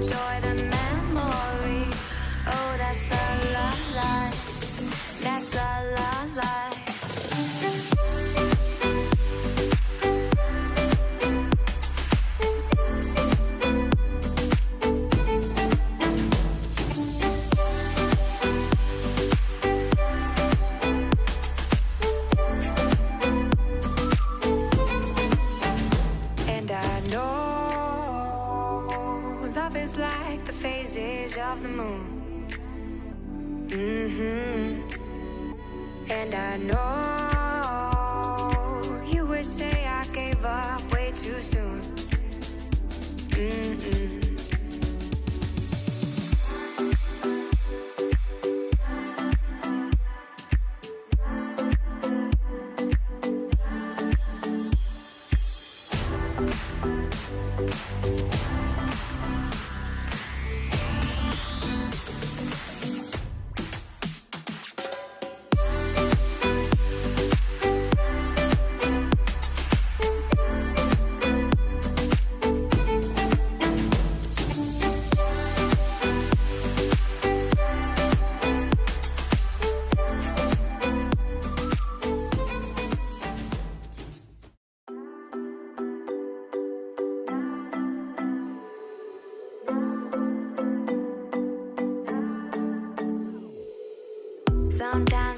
enjoy the memory. Oh, that's a life. That's a life. And I know love is like the phases of the moon. And I know you would say I gave up way too soon. Sometimes